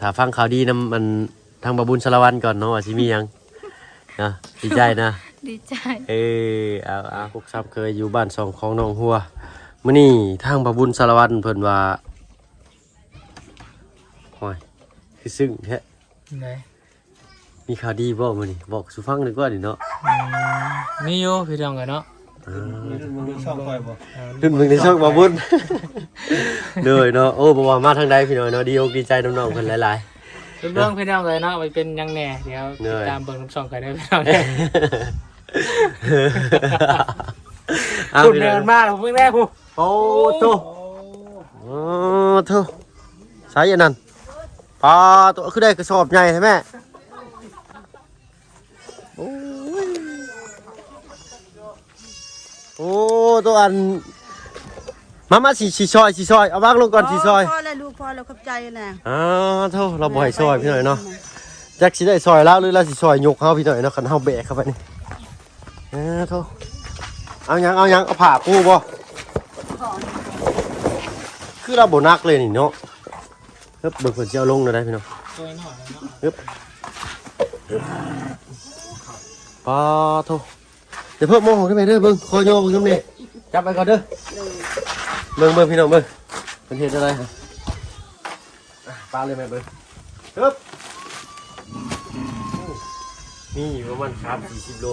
ถ้าฟังข่าวดีนำมันทางบาบุญสารวัตรก่อนเนาะว่าสิมีหยังนะดีใจนะดีใจเอาพวกซ้ำเคยอยู่บ้านสองของน้องหัวมื้อนี้ทางบาบุญสารวัตรเพิ่นว่าโอ้ยคือซึ้งแท้ไหนมีข่าวดีบ่มื้อนี้บอกสู่ฟังดีกว่าดิเนาะมีอยู่พี่น้องกันเนาะช่องคอยบ่ขึ้นมึงในช่องบาบุญเด้อเนาะโอ้บ่ว่ามาทางใดพี่น้อยเนาะดีอกดีใจน้องๆเพิ่นหลายๆเรื่องพี่น้องเลยเนาะไปเป็นยังแหน่เดี๋ยวติดตามเบิ่งน้ำช่องกันได้พี่น้องพูดเนินมากผมเพิ่งแรกพูโอ้โตโอ้โตสายอันนั้นปลาตัวคือได้กระสอบใหญ่ใช่ไหมโอ้ตัวอันมาสีซอยเอาวางลงก่อนสีซอยพ่อแล้วลูกพ่อแล้วขอบใจนะโธ่เราบ่อยซอยพี่หน่อยเนาะแจ็คสิได้ซอยแล้วหรือเราสิซอยยกเฮาพี่หน่อยเนาะคันเฮาแบกเข้าไปนี่โธ่เอายังเอาผ่าปูบ่คือเราบ่นักเลยนี่เนาะเบิ่งเพิ่นสิเอาลงได้พี่น้องปลาโธ่เดี๋ยวเพิ่มโมโหขึ้นไปเด้อเบิ่งคอยโยเบิ่งขึ้นนี่จับไปก่อนเด้อเบิ่งพี่น้องเบิ่งเป็นเฮ็ดอะไรฮะปลาเลยแม่เบิ่งปึ๊บมีอยู่ประมาณ30-40 โล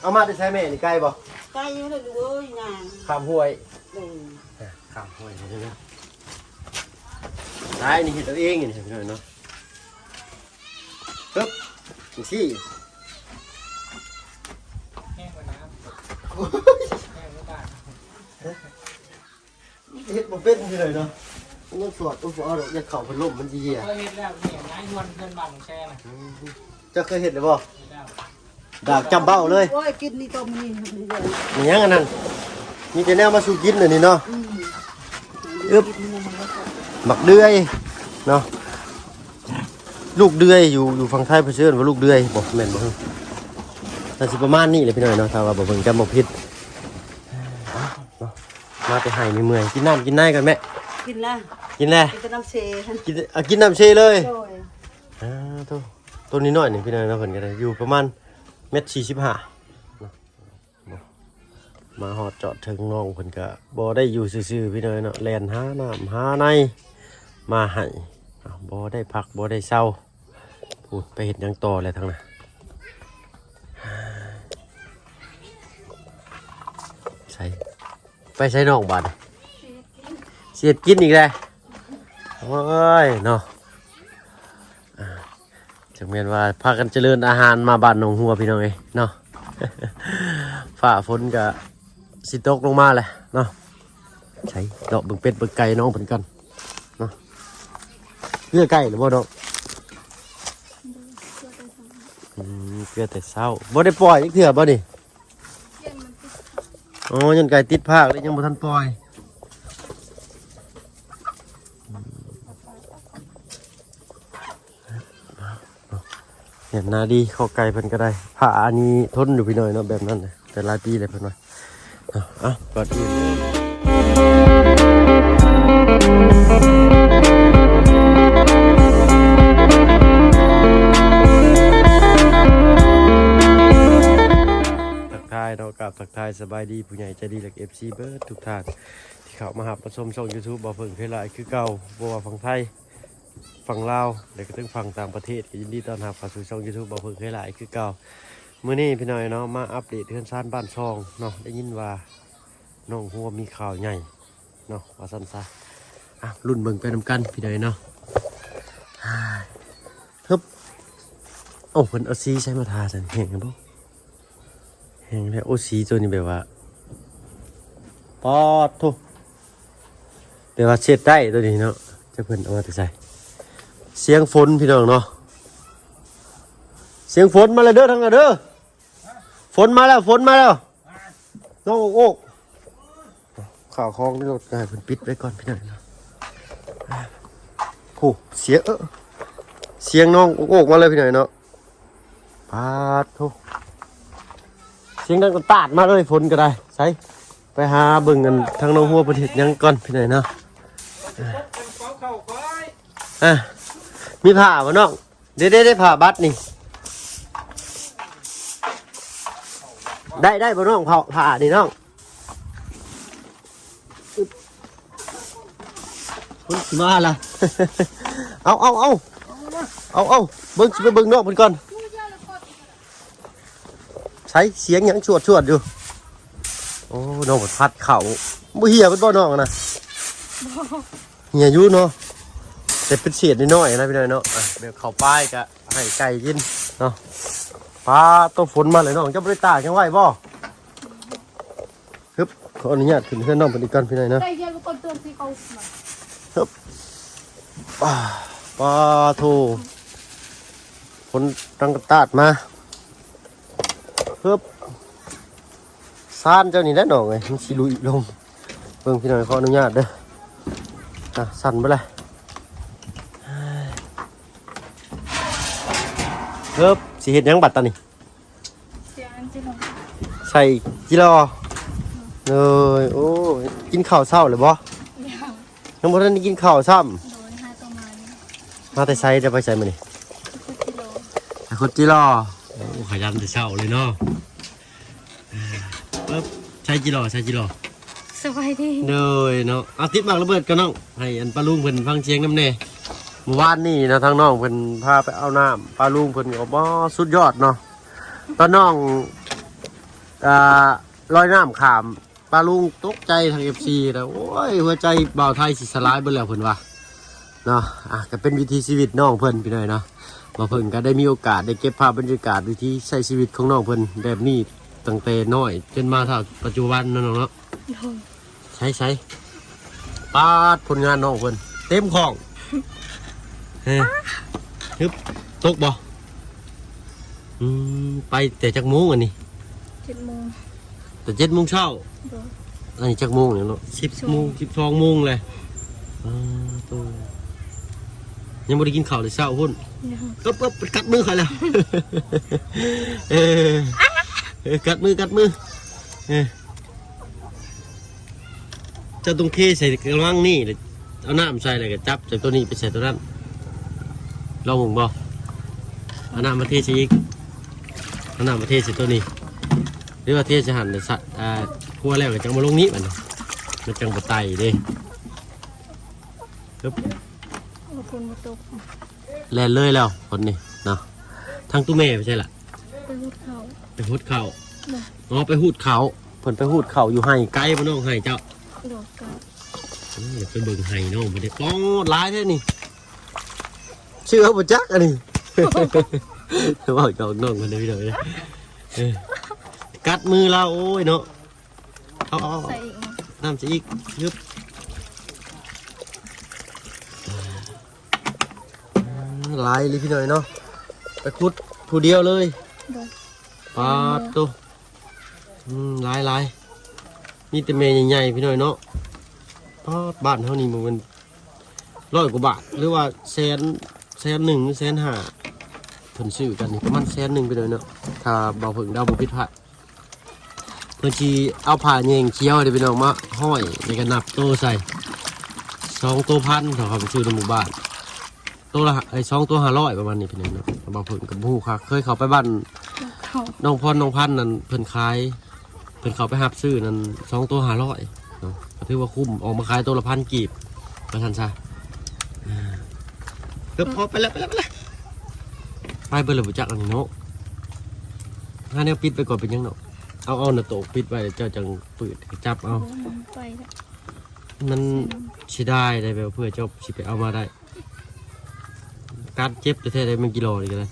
เอามาได้ใช้แม่นี่ไกลบ่ไกลอยู่เลยเว้ยนางข้ามห้วยข้ามห้วยนี่เด้อได้นี่เฮ็ดเอาเองนี่พี่น้องเนาะปึ๊บจังซี่เฮ็ดบ่เป็นคือเลยเนาะมันสวดเอาดอกอย่าเข้าพัดลมมันสิเหี้ยเคยเฮ็ดแล้วเนี่ยนายนวลเพิ่นบังแช่น่ะจะเคยเฮ็ดหรือบ่ดากจำเบ้าเลยโอ้ยกินนี่ต้มนี่มีหยังอันนั้นมีแต่แนวมาสู่กินน่ะนี่เนาะอึบหมักเดือยเนาะลูกเดือยอยู่ฝั่งไทยเพิ่นเอิ้นว่าลูกเดือยบ่แม่นบ่น่าสิประมาณนี้แหละพี่น้อยเนาะถ้าว่าบ่เบิ่งจำบ่ผิดมาไปให้ในเมืองกินน้ำกินได้กันแม่กินแล้วกินแล้วกินน้ำเชกินน้ำเชเลยตัวนี้น้อยนี่พี่น้อยเนาะเพิ่นก็ได้อยู่ประมาณ1.45 มาฮอดจอดถึงน้องเพิ่นก็บ่ได้อยู่ซื่อๆพี่น้อยเนาะแล่นหาน้ำหาในมาให้บ่ได้พักบ่ได้เศร้าพูดไปเฮ็ดหยังต่อแล้วทั้งนั้นไปใช้น้องบัดเสียดกินอีกแล้วโอ้ยเนาะจังแม่นว่าพากันเจริญอาหารมาบ้านหนองหัวพี่น้องเอ้ยเนาะฝ่าฝนก็สิตกลงมาแหละเนาะใช้ดอกเบิ่งเป็ดเบิ่งไก่น้องเพิ่นกันเนาะเกลือไก่หรือบ่ดอกเกลือแต่เช้าบ่ได้ปล่อยจักเทื่อบ่นี่อ๋อยันไก่ติดภาคเลยยังบ่ทันปล่อยเห็นนาดีเข้าไก่เพิ่นก็ได้ผ้าอันนี้ทนอยู่พี่น้อยเนาะแบบนั้นเลยแต่หลายปีเลยเพิ่นว่าก่อนอื่นเนาะกับทักทายสบายดีผู้ใหญ่ใจดีหลัก FC เบิร์ดทุกท่านที่เข้ามาหาประชมช่อง YouTube บ่เพิ่งเคยหลายคือเก่าบ่ว่าฝั่งไทยฝั่งลาวและก็ถึงฝั่งต่างประเทศก็ยินดีต้อนรับเข้าสู่ช่อง YouTube บ่เพิ่งเคยหลายคือเก่ามื้อนี้พี่น้อยเนาะมาอัปเดตเรือนซ่านบ้านช่องเนาะได้ยินว่าน้องหัวมีข่าวใหญ่เนาะว่าซั่นซะรุ่นเบิ่งไปนำกันพี่น้อยเนาะฮึบโอ้เพิ่นเอาสีใช้มาทาซั่นเห็นบ่แห้งแล้วโอ้สีตัวนี้แบบว่าปอดทุแบบว่าเช็ดได้ตัวนี้เนาะจะเพิ่นเอามาแต่ใส่เสียงฝนพี่น้องเนาะเสียงฝนมาแล้วเด้อทั้งนั้นเด้อฝนมาแล้วน้องโอ๊กข่าวคลองนี่รถกายเพิ่นปิดไว้ก่อนพี่น้องเนาะโอ้เสียงน้องโอ๊กมาเลยพี่น้องเนาะปาดทุเสียงดังก็ตาดมาเลยฝนก็ได้ใส่ไปหาเบิ่งกันทางน้องหัวประเทศยังก่อนพี่หน่อยเนาะ มีผ้าบ่น้องได้ผ้าบัตรนี่ได้บ่น้องผ้านี่น้องคุณมาล่ะ เอาเบิ่งสิไปเบิ่งนอกเพิ่นก่อนใช้เสียงหยังชวดอยู่โอ้น้องพัดเข่าบ่เหี่ยเพิ่นบ่น้องนะเหี่ยอยู่เนาะแต่เป็นเศษน้อยๆนะพี่น้อยเนาะเดี๋ยวเข้าป้ายก็ให้ไก่กินเนาะปลาต้องฝนมาเลยน้องจะบ่ได้ตากจังไว้บ่ฮึบขออนุญาตขึ้นเฮือนน้องเพิ่นอีกก่อนพี่น้อยเนาะฮึบปลาโถฝนตั้งกระตาดมาฮึบซ่านเจ้านี่ได้น้องเอ้ยมันสิลุยลงเบิ่งพี่น้อยขออนุญาตเด้อสั่นไปเลยเฮ้ยสิเห็ดยังบัดตานี่ใส่จิรอเลยโอ้กินข้าวเช้าเลยบ่ยังบ่ทันได้กินข้าวซ้ำมาแต่ไซจะไปใส่มื้อนี่ไอ้คนจิรอโอ้ขยันแต่เช้าเลยเนาะปึ๊บใส่จิรอสบายดีเลยเนาะเอาติดมากระเบิดกันน้องให้อันปลาลุงเพิ่นฟังเสียงน้ำแน่เมื่อวานนี่นะทางน้องเพิ่นพาไปเอาน้ำปลาลุงเพิ่นก็บ่สุดยอดเนาะตอนน้องลอยน้ำขามปลาลุงตกใจทาง FC แล้วโอ้ยหัวใจบ่าวไทยสิสลายเบิดแล้วเพิ่นว่าเนาะก็เป็นวิถีชีวิตน้องเพิ่นพี่น้อยเนาะบ่เพิ่นก็ได้มีโอกาสได้เก็บภาพบรรยากาศวิถีใช้ชีวิตของน้องเพิ่นแบบนี้ตั้งแต่น้อยจนมาถึงปัจจุบันนั่นเนาะใช้ปาดผลงานน้องเพิ่นเต็มของฮึบตกบ่ไปแต่จักโมงอันนี้7 โมงแต่7 โมงเช้าอันนี้จักโมงเนี่ยเนาะ10 โมง12 โมงเลยตัวยังไม่ได้กินข้าวเลยเช้าพุ่นก็ไปกัดมือใครแล้วกัดมือจะตรงเทใส่กระมังนี่เอาน้ำใส่อะไรก็จับจากตัวนี้ไปใส่ตัวนั้นลองหงบ่เอาน้ำมาเทใส่อีกเอาน้ำมาเทใส่ตัวนี้หรือว่าเทใส่หั่นแต่สัตว์คั่วแล้วก็จังมาลงนี้มันจังบะไตเด้ครับแล่นเลยแล้วคนนี้เนาะทางตู้แม่ไม่ใช่ล่ะไปหุดเข่าไปหุดเข่าเพิ่นไปหุดเข่าอยู่ไห้ไกลบ่น้องไห้เจ้าอย่าไปเบิ่งไห้น้องบ่ได้ป้องร้ายแท้นี่เชื่อบ่จักอันนี้ว่าเจ้าน้องคนนี้เลยกัดมือเราโอ้ยเนาะเอาน้ำจะอีกยึบลายเลยพี่หน่อยเนาะไปขุดผู้เดียวเลยปาดตัวลายนี่แต่เมย์ใหญ่ๆพี่หน่อยเนาะบ้านเท่านี้มัน100 กว่าบาทหรือว่า100,000 150,000ผลซื้อกันนี่ประมาณ100,000ไปเลยเนาะถ้าเบาผึ่งดาวบุพิษพะเพื่อที่เอาผ่าเงียงเคี้ยวเดี๋ยวพี่น้องมาห้อยในกระนับโตใส่2 ตัวพันถ้าเขาไปซื้อในหมู่บ้านตัวละ2 ตัว500ประมาณนี้พี่น้องเนาะเบาผึ่งกับผู้ค่ะเคยเขาไปบ้านน้องพันนั่นเพิ่นขายเพิ่นเขาไปหับซื้อนั่น2 ตัว500เนาะถือว่าคุ้มออกมาขายตัวละ1,000 กีบมาทันซะเกือบพอไปแล้วไปเบอร์เลยบุจักอันนี้เนาะถ้าแนวปิดไปก่อนเป็นยังเนาะเอาหน้าโต๊ะปิดไว้เจ้าจังปืดจับเอามันใช้ได้แบบเพื่อเจ้าสิไปเอามาได้การเจ็บจะแท้ได้มันกิโลนี่กันเลย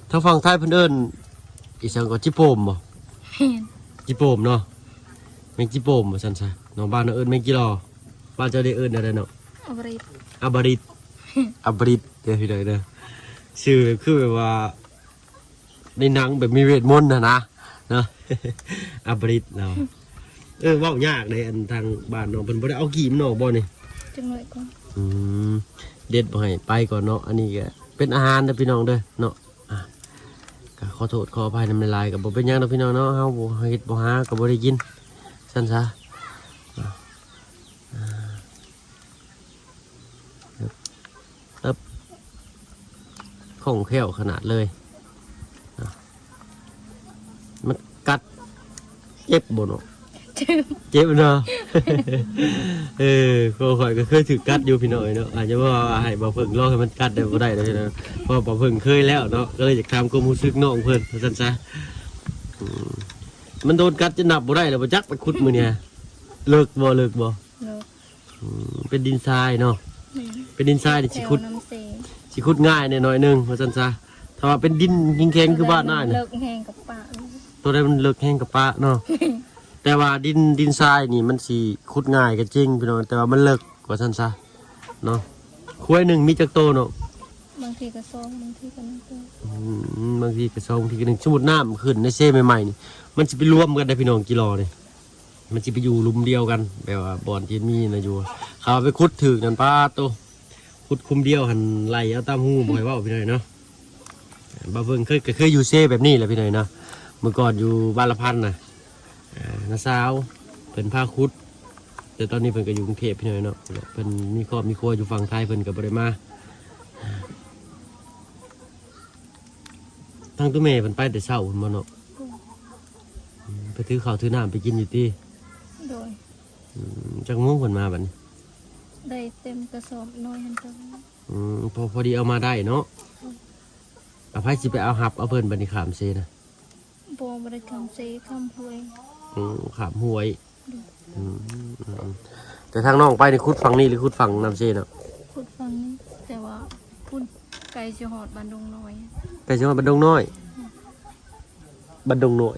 ถ้าฟังไทยเพิ่นเอิ้นอีสังก็จิโปมบ่จิโปมเนาะแมงจิโปมบ่ซั่นซะน้องบ้านเอิ้นแมงกิโลบ้านเจ้าได้เอิ้นอะไรเนาะอับริดเดี๋ยวพี่เด้อชื่อคือแบบว่าในหนังแบบมีเวทมนต์นะเนาะอับริดเนาะเว้ายากเลยอันทางบ้านน้องเพิ่นบ่ได้เอากี่มันออกบ่นี่จังเลยก่อนเด็ดบ่ให้ไปก่อนเนาะอันนี้ก็เป็นอาหารนะพี่น้องเด้อเนาะก็ขอโทษขออภัยนำลายกับบ่เป็นหยังเนาะพี่น้องเนาะเฮาบ่เฮ็ดบ่หาก็บ่ได้กินซั่นซะ คล่องแคล่วขนาดเลยมันกัดเจ็บบ่เนาะเจ็บเนาะ ก็ข่อยก็เคยถือกัดอยู่พี่น้อยเนาะอาจจะว่าให้บ่เพิ่งลองให้มันกัดได้บ่ได้เลยนะเพราะบ่เพิ่งเคยแล้วเนาะก็เลยอยากถามความรู้สึกน้องเพิ่นว่าซั่นซะมันโดนกัดจะนับบ่ได้แล้วบ่จักไปขุดมื้อเนี่ยเลิกบ่เลิก เป็นดินทรายเนาะเป็นดินทรายนี่สิขุด น้ำเส สิขุดง่ายแน่น้อยนึงว่าซั่นซะถ้าว่าเป็นดินแข็งๆคือบ้านน่ะ เลิกแห้งกับปะ ตัวใดมันเลิกแห้งกับปะเนาะ แต่ว่าดินทรายนี่มันสิขุดง่ายก็จริงพี่น้องแต่ว่ามันเลิกกว่าซั่นซะเนาะคุ้ยหนึงมีจักโตเนาะ บางทีก็ซองบางทีก็น้ำเตย บางทีก็2ทีก็1สมมุติน้ำขึ้นในเซ่ใหม่ๆนี่มันสิไปรวมกันได้พี่น้องกิโลนี่มันสิไปอยู่หลุมเดียวกันแบบว่าบ่อนที่มีนะอยู่เขาไปขุดถึกนั่นป้าโตขุดคุมเดียวหั่นไล่เอาตามหูบ่ให้เว้าพี่น้อยเนาะบ่เบิ่งเคยอยู่เซ่แบบนี้แหละพี่น้อยเนาะเมื่อก่อนอยู่บ้านละพันน่ะน้าสาวเพิ่นพาขุดแต่ตอนนี้เพิ่นก็อยู่กรุงเทพพี่น้อยเนาะเพิ่นมีครอบมีครัวอยู่ฝั่งไทยเพิ่นก็บ่ได้มาทางตัวแม่เพิ่นไปแต่เช้าเพิ่นบ่เนาะไปถือข้าวถือน้ำไปกินอยู่ติ โดย จักโมงเพิ่นมาบัดนี้ ได้เต็มกระสอบน้อยหันตัว พอดีเอามาได้เนาะเอาไผสิไปเอาหับเอาเพิ่นบัดนี้ขามเซนะ โบมาได้คำเซคำหวย ขามห้วยแต่ทางน้องไปนี่ขุดฝั่งนี้หรือขุดฝั่งน้ำเซเนาะ พูดฟังนี้แต่ว่าพูดไกลจะหอดบานดงน้อย ไปจังหวัดบ้านดงน้อยบ้านดงน้อย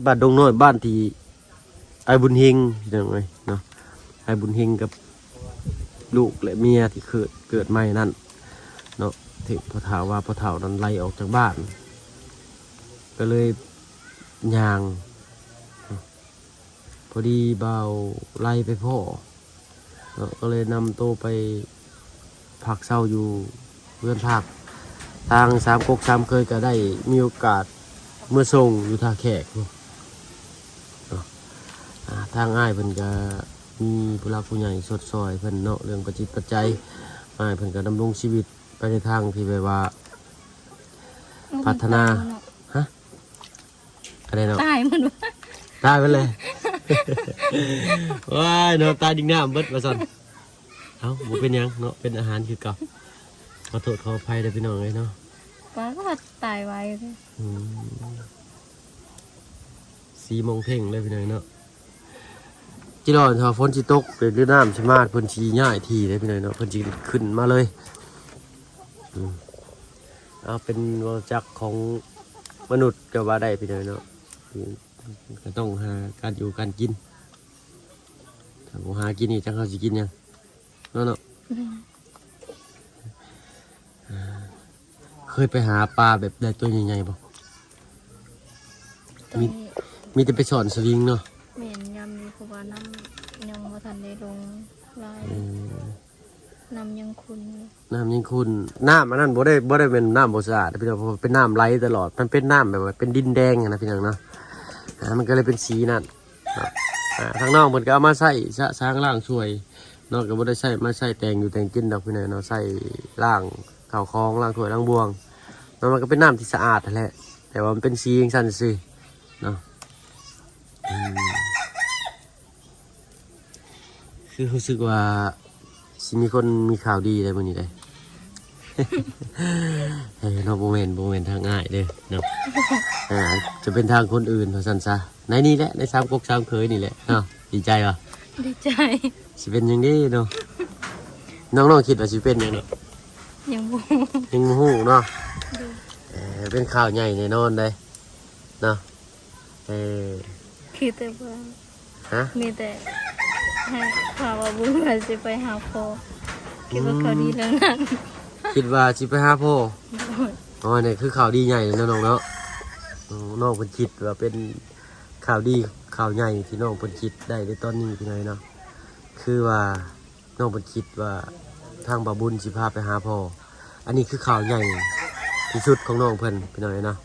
บ้านดงน้อยบ้านที่ไอ้บุญเฮงยังไงเนาะไอ้บุญเฮงกับลูกและเมียที่เกิดใหม่นั่นเนาะที่พ่อเฒ่าว่าพ่อเฒ่านั้นไล่ออกจากบ้านก็เลยย่างพอดีเบาไล่ไปพ่อเนาะก็เลยนำโตไปพักเศร้าอยู่เพื่อนพักทางสามกกสามเคยก็ได้มีโอกาสเมื่อส่งอยู่ท่าแขกเนาะทางอ้ายเพิ่นก็มีผู้หลักผู้ใหญ่สดซอยเพิ่นเนาะเรื่องปัจจิตปัจจัยอ้ายเพิ่นก็ดำรงชีวิตไปในทางที่แบบว่าพัฒนาฮะอะไรเนาะ ตายมันวะ ตายไปเลย ว้ายเนาะตายดิ่งน้ำเบิดมาสั่นเอ้าบ่เป็นหยังเนาะเป็นอาหารคือเก่าขอโทษขออภัยเด้อพี่น้องเลยเนาะ ป้าก็มาตายไว้เลย 4 โมงเพ่งเลยพี่น้องเนาะจิรอนถ้าฝนสิตกเป็นฤดูน้ำสิมาเพิ่นสิย้ายที่เลยพี่น้องเนาะเพิ่นสิขึ้นมาเลยเอาเป็นวัฏจักรของมนุษย์ก็ว่าได้พี่น้องเนาะก็ต้องหาการอยู่การกินถ้าบ่หากินนี่จังเขาสิกินหยังเนาะเคยไปหาปลาแบบได้ตัวใหญ่ๆบ่ ตอนนี้ มีแต่ไปสอนสวิงเนาะ เหม็นยำอยู่เพราะว่าน้ำยังบ่ทันได้ลงลายน้ำยังขุ่นอยู่ น้ำยังคุณน้ำอันนั้นบ่ได้เป็นน้ำบ่สะอาดพี่น้องเพราะเป็นน้ำไหลตลอดมันเป็นน้ำแบบว่าเป็นดินแดงนะพี่น้องเนาะมันก็เลยเป็นสีนั่นทางนอกมันก็เอามาใส่สร้างล่างช่วยนอกก็บ่ได้ใส่มาใส่แต่งอยู่แต่งกินดอกพี่น้องเนาะใส่ล่างข้าวคลองล่างถ้วยล่างบวงมันก็เป็นน้ำที่สะอาดนั่นแหละแต่ว่ามันเป็นสีอย่างสั้นสิเนาะคือรู้สึกว่าสิมีคนมีข่าวดีได้มื้อนี้ได้เนาะโมเมนต์ทางง่ายเด้อเนาะจะเป็นทางคนอื่นเพราะซั่นซะในนี่แหละในสามกกสามเคยนี่แหละเนาะดีใจป่ะ ดีใจ สิเป็นอย่างนี้เนาะน้องๆคิดว่าสิเป็นอย่างเนาะ ยังบ่ ยังบ่ฮู้เนาะเป็นข่าวใหญ่แน่นอนเลยเนาะคือแต่ว่า ฮะ มีแต่ให้ข่าวว่าบุญว่าสิไปหาพ่อคิดว่าเขาดีแล้วนั้น คิดว่าสิไปหาพ่ออ๋อนี่คือข่าวดีใหญ่เลยเนาะน้องเนาะน้องเพิ่นคิดว่าเป็นข่าวดีข่าวใหญ่ที่น้องเพิ่นคิดได้ในตอนนี้พี่น้อยเนาะคือว่าน้องเพิ่นคิดว่าทางบาบุญสิพาไปหาพ่ออันนี้คือข่าวใหญ่ที่สุดของน้องเพิ่นพี่น้อยเนาะ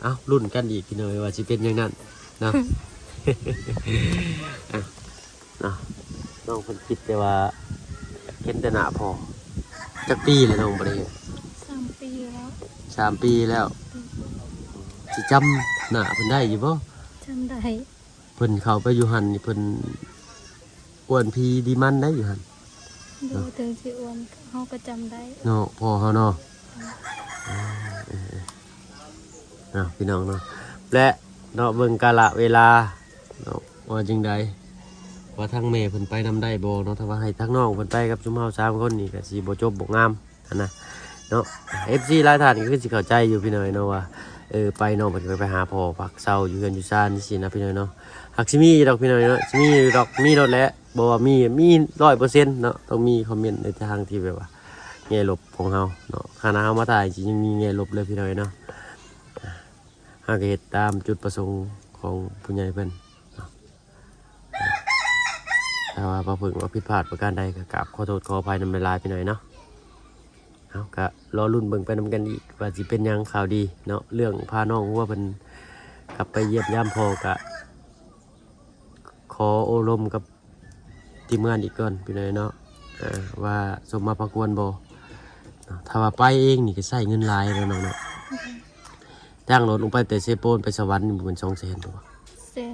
เอ้ารุ่นกันอีกพี่น้อยว่าสิเป็นอย่างนั้นเนาะ น้องเพิ่นคิดแต่ว่าเห็นแต่หน้าพ่อ จักปีเลยน้องบ่ได้ 3 ปีแล้ว 3 ปีแล้วสิจำหน้าเพิ่นได้อยู่บ่ จำได้ เพิ่นเข้าไปอยู่หั่นนี่เพิ่นอ้วนพีดีมันได้อยู่หั่น ดูถึงสิอ้วนเฮาก็จำได้ เนาะพ่อเฮาเนาะพี่น้องเนาะและเนาะเบิ่งกาลเวลาเนาะว่าจังใดว่าทางแม่เพิ่นไปนำได้บ่เนาะถ้าว่าให้ทางน้องเพิ่นไปกับซุมเฮา3คนนี่ก็สิบ่จบบ่งามหั่นนะเนาะ FC หลายท่านก็คือสิเข้าใจอยู่พี่น้อยเนาะว่าไปเนาะเพิ่นก็ไปหาพ่อพักเซาอยู่เฮือนอยู่ซ่านสินะพี่น้อยเนาะหักสิมีดอกพี่น้อยเนาะสิมีดอกมีรถแล้วบ่ว่ามี 100% เนาะต้องมีคอมเมนต์ในทางที่แบบว่าแง่ลบของเฮาเนาะคณะเฮามาถ่ายสิยังมีแง่ลบเลยพี่น้อยเนาะเฮาก็เฮ็ดตามจุดประสงค์ของผู้ใหญ่เพิ่นเนาะถ้าว่าบ่พึงว่าผิดพลาดประการใดก็กราบขอโทษขออภัยนำเวลาพี่น้อยเนาะเอาก็รอลุ้นเบิ่งไปนำกันอีกว่าสิเป็นหยังข่าวดีเนาะเรื่องพาน้องว่าเพิ่นกลับไปเยี่ยมยามพ่อก็ขอโอลมกับทีมงานอีกก่อนพี่น้อยเนาะว่าสมมาประกวนบ่ถ้าว่าไปเองนี่ก็ใช้เงินหลายแล้วน้องเนาะจ้างรถลงไปแต่เซโปนไปสวรรค์นี่มัน200,000บ่ เส้น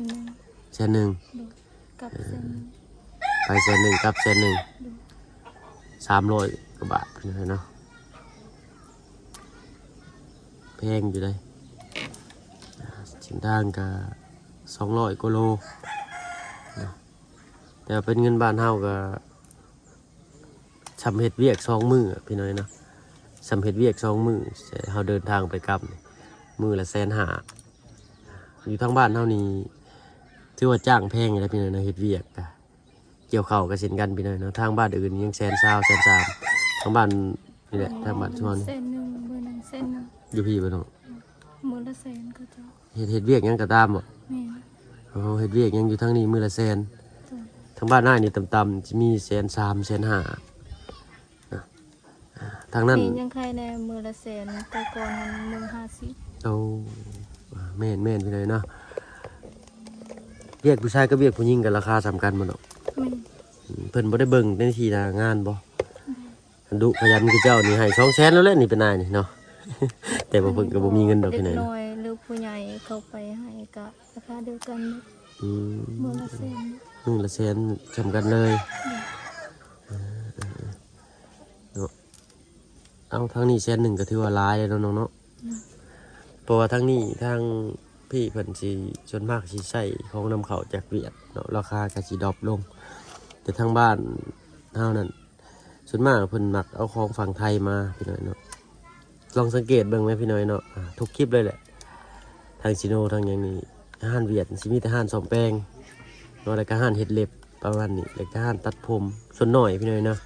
หนึ่ง 100,000 ดูกับเส้นหนึ่ง ไป100,000กับ100,000 300 กว่าบาทพี่น้อยเนาะแพงอยู่เลยชิ้นทางก็200 กว่าโลแต่เป็นเงินบ้านเฮาก็สำเร็จเวียก2 มื้อพี่น้อยเนาะสำเร็จเวียก2 มื้อเฮาเดินทางไปกลับมื้อละ150,000อยู่ทางบ้านเฮานี่ถือว่าจ้างแพงอยู่แล้วพี่น้อยเนาะเฮ็ดเวียกก็เกี่ยวข้าวก็เช่นกันพี่น้อยเนาะทางบ้านอื่นยัง120,000 130,000ทางบ้านนี่แหละทางบ้านชวน เส้นหนึ่งมือหนึ่งเส้นหนึ่ง อยู่พี่บ่น้อง มือละแสนก็จะ เฮ็ดเวียกหยังก็ตามบ่ แม่ เฮ็ดเวียกหยังอยู่ทางนี้มื้อละ100,000 จ้ะ ทางบ้านนายนี่ต่ำๆจะมี130,000 150,000ทางนั้น มียังใครในมือละแสนแต่ก่อนมัน150เอาแม่นพี่เลยเนาะเวียกผู้ชายกับเวียกผู้หญิงกันราคาสำคัญบ่เนาะ แม่ เพิ่นบ่ได้เบิ่งในทีงานบ่ดุขยันคือเจ้านี่ให้200,000แล้วแหละนี่เป็นนายนี่เนาะ แต่บ่เพิ่นก็บ่มีเงินดอก เด็ พี่ ก น้อย น้ เนาะ อยหรือผู้ใหญ่เขาไปให้ก็ราคาเดียวกัน อืม มือละแสน มื้อละ100,000สำคัญเลยเนาะเอาทางนี้100,000ก็ถือว่าหลายแล้วเนาะเนาะเพราะว่าทางนี้ทางพี่เพิ่นสิส่วนมากสิใช้ของนำเข้าจากเวียดเนาะราคาก็สิดรอปลงแต่ทางบ้านเฮานั่นส่วนมากเพิ่นมักเอาของฝั่งไทยมาพี่น้อยเนาะลองสังเกตเบิ่งไหมพี่น้อยเนาะทุกคลิปเลยแหละทางซิโนทางอย่างนี้อาหารเวียดสิมีแต่อาหารซ่อมแปลงเนาะแล้วก็อาหารเฮ็ดเล็บประมาณนี้แล้วก็อาหารตัดผมส่วนน้อยพี่น้อยเนาะ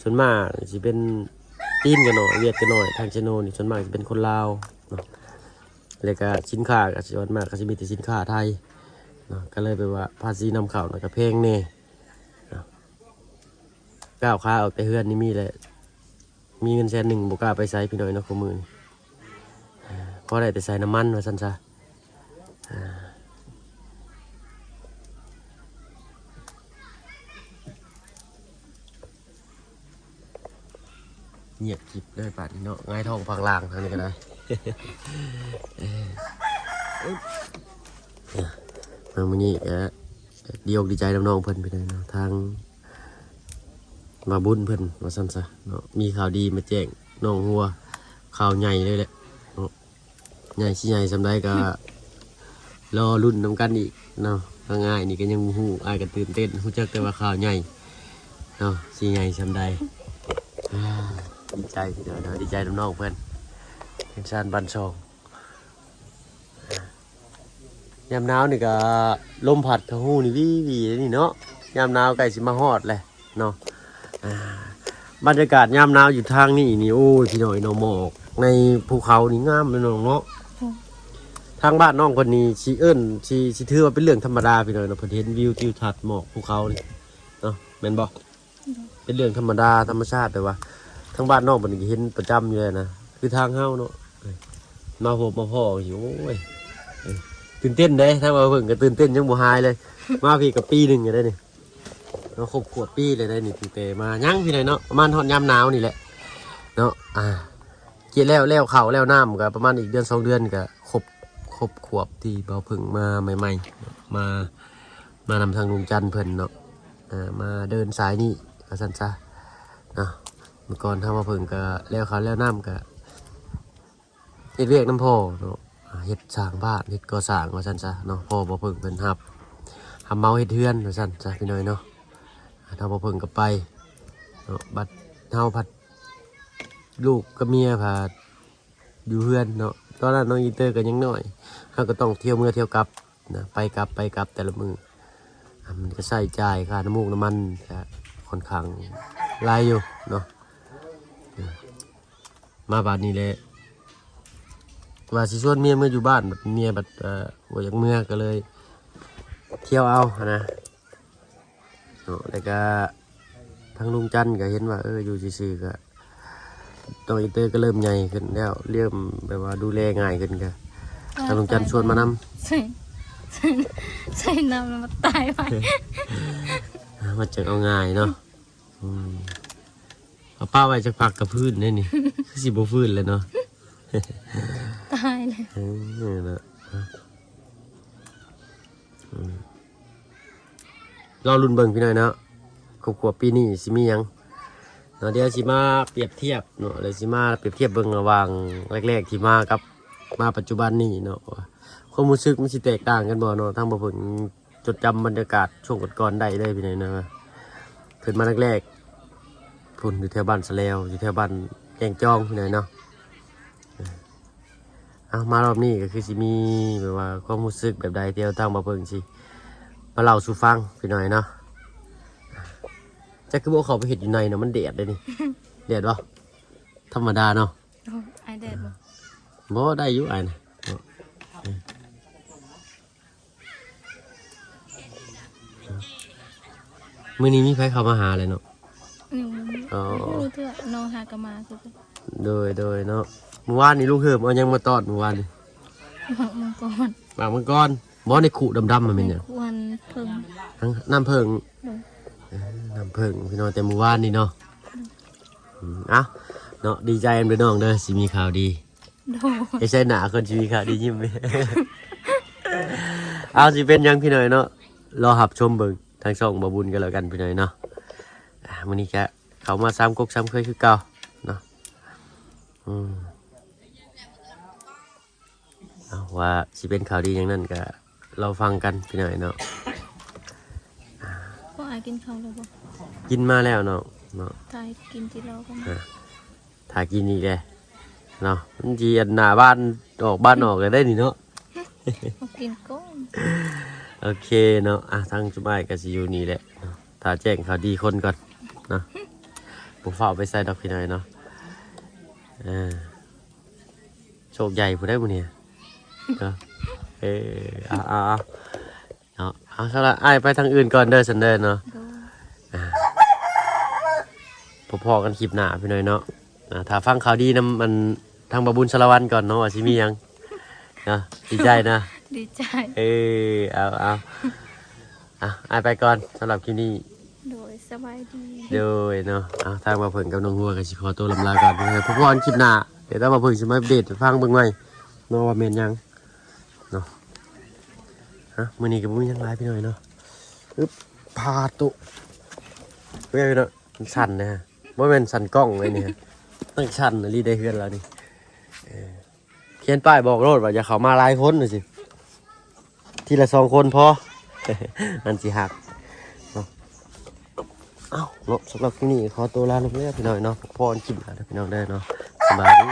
ส่วนมากสิเป็นจีนกันหน่อยเวียดกันหน่อยทางซิโนนี่ส่วนมากสิเป็นคนลาวเนาะแล้วก็สินค้าก็ส่วนมากก็สิมีแต่สินค้าไทยเนาะก็เลยไปว่าภาษีนำเข้าก็แพงแน่ก้าวขาออกแต่เฮือนนี่มีแหละมีเงิน100,000บ่กล้าไปใช้พี่น้อยเนาะคู่มือนี่พอได้แต่ใส่น้ำมันว่าซั่นซะเงียบกริบเลยป่านนี้เนาะง่ายท้องพังล่างทางนี้ก็ได้ มื้อนี้ก็ดีอกดีใจน้องๆเพิ่นพี่น้อยเนาะทางมาบุญเพิ่นว่าซั่นซะเนาะมีข่าวดีมาแจ้งน้องหัวข่าวใหญ่เลยแหละเนาะใหญ่สิใหญ่สำใดก็รอรุ่นนำกันอีกเนาะง่ายๆนี่ก็ยังฮู้อ้ายก็ตื่นเต้นฮู้จักแต่ว่าข่าวใหญ่เนาะสิใหญ่สำใดดีใจพี่น้อยเนาะดีใจน้องๆเพิ่นเป็นชานบันซองยามหนาวนี่ก็ลมพัดเข้าหูนี่วีนี่เนาะยามหนาวใกล้สิมาฮอดแหละเนาะบรรยากาศยามหนาวอยู่ทางนี้นี่โอ้ยพี่น้อยเนาะหมอกในภูเขานี่งามเลยน้องเนาะทางบ้านน้องคนนี้สิเอิ้นสิถือว่าเป็นเรื่องธรรมดาพี่น้อยเนาะเพิ่นเห็นวิวทิวทัศน์หมอกภูเขานี่เนาะแม่นบ่เป็นเรื่องธรรมดาธรรมชาติแต่ว่าทางบ้านน้องเพิ่นก็เห็นประจำอยู่เลยนะคือทางเฮาเนาะมาพบมาพ้ออยู่โอ้ยตื่นเต้นเด้ถ้ามาเพิ่งก็ตื่นเต้นยังบ่หายเลยมาพี่กับปีนึงก็ได้นี่เราครบขวบปีเลยได้นี่ตั้งแต่มายังพี่เลยเนาะประมาณฮอดยามหนาวนี่แหละ เนาะเกี่ยแล้วข้าวแล้วน้ำก็ประมาณอีกเดือน2 เดือนก็ครบขวบที่เบาผึ่งมาใหม่ๆมานำทางลุงจันทร์เพิ่นเนาะมาเดินสายนี่ก็ซั่นซะเนาะเมื่อก่อนทางเบาผึ่งก็แล้วข้าวแล้วน้ำก็เฮ็ดเวียกน้ำพ่อเนาะเฮ็ดสร้างบ้านเฮ็ดก่อสร้างว่าซั่นซะเนาะพ่อเบาผึ่งเพิ่นทำเมาเฮ็ดเฮือนว่าซั่นซะพี่น้อยเนาะทางเบาผึ่งก็ไปเนาะบัดเฮาพัดลูกกับเมียพาอยู่เฮือนเนาะตอนนั้นน้องอีเตอร์ก็ยังน้อยเขาก็ต้องเที่ยวเมื่อเที่ยวกลับนะไปกลับแต่ละมือมันก็ใส่จ่ายค่าน้ำมูกน้ำมันก็ค่อนข้างหลายอยู่เนาะมาบาดนี้เลยว่าสิชวนเมียเมื่ออยู่บ้านแบบเมียแบบว่าอย่างเมื่อก็เลยเที่ยวเอานะเนาะแล้วก็ทางลุงจันทร์ก็เห็นว่าอยู่ซื่อๆก็น้องอีเตอร์ก็เริ่มใหญ่ขึ้นแล้วเริ่มแบบว่าดูแลง่ายขึ้นก็ทางลุงจันทร์ชวนมานำใส่น้ำแล้วมันตายไป มาเจอเอาง่ายเนาะเอาป้าไว้จะพักกับพื้นนี่คือสิบ่ฟื้นเลยเนาะ ตายเลยนี่นะรอรุ่นเบิ่งพี่หน่อยเนาะครบปีนี้สิมีหยังเนาะเดี๋ยวสิมาเปรียบเทียบเนาะเดี๋ยวสิมาเปรียบเทียบเบิ่งระหว่างแรกๆที่มากับมาปัจจุบันนี้เนาะความรู้สึกมันสิแตกต่างกันบ่เนาะทางบ่เพิ่นจดจำบรรยากาศช่วงก่อนๆได้เลยพี่หน่อยนะขึ้นมาแรกๆพุ่นอยู่แถวบ้านสะเลวอยู่แถวบ้านแกงจองพี่หน่อยเนาะมารอบนี้ก็คือสิมีแบบว่าความรู้สึกแบบใดเที่ยวทางบ่เพิ่นสิมาเล่าสู่ฟังพี่หน่อยเนาะจะคือบ่เขาไปเฮ็ดอยู่ในเนาะมันแดดเลยนี่ แดดบ่ธรรมดาเนาะไอแดดบ่ได้อยู่ไอ้นะมื้อนี้มีใครเข้ามาหาเลยเนาะอ๋อมีเถอะน้องหากมาคือโดยเนาะเมื่อวานนี้ลูกเหิมเอายังมาตอดเมื่อวานนี่มังกรบ่ในขู่ดำๆมันเป็นหยังวันเพิ่งน้ำเพิ่งพี่น้องแต่เมื่อวานนี่เนาะเนาะดีใจกันด้วยน้องเด้อสิมีข่าวดีไอ้ใช่หนาคนสิมีข่าวดียิ้มเลยเอาสิเป็นยังพี่หน่อยเนาะรอหับชมเบิ่งทางช่องบ่บุญกันแล้วกันพี่หน่อยเนาะมื้อนี้ก็เขามาซ้ำกกซ้ำเคยคือเก่าเนาะเอาว่าสิเป็นข่าวดีอย่างนั้นก็เราฟังกันพี่หน่อยเนาะก็ไอกินข้าวแล้วบ่กินมาแล้วเนาะทายกินที่เราก็มาถ่ายกินอีกเลยเนาะมันจีอันหน้าบ้านออกเลยได้นี่เนาะกินก้นโอเคเนาะทางจุ๊บไอ้กับซียูนี่แหละถ้าแจ้งข่าวดีคนก่อนเนาะผมฝากไปใส่ดอกพี่หน่อยเนาะโชคใหญ่ผู้ได้บุญเนี่ยเนาะเอาซะละไอ้ไปทางอื่นก่อนเด้อสันเด้อเนาะพอกันคลิปหน้าพี่หน่อยเนาะถ้าฟังข่าวดีนำมันทางบาบุญสารวันก่อนเนาะว่าสิมียังเนาะดีใจนะดีใจเอาไอ้ไปก่อนสำหรับคลิปนี้โดยสบายดีโดยเนาะทางมาเพิ่งกับน้องหัวกับสิขอตัวลำลาก่อนพอกันคลิปหน้าเดี๋ยวต้องมาเพิ่งสิมาอัปเดตฟังเบิ่งใหม่เนาะว่าแม่นยังเนาะมื้อนี้ก็บ่มีหยังหลายพี่หน่อยเนาะพาตุเว้ยเนาะสั่นนะบ่แม่นสั่นกล้องเลยนี่ตั้งสั่นรีได้เฮือนแล้วนี่เขียนป้ายบอกโลดว่าอย่าเข้ามาหลายคนน่ะสิทีละ2 คนพอมันสิหักเนาะเนาะสำหรับที่นี่ขอตัวลาไปแล้วพี่น้อยเนาะพอกันคลิปแล้วพี่น้องได้เนาะสบายดี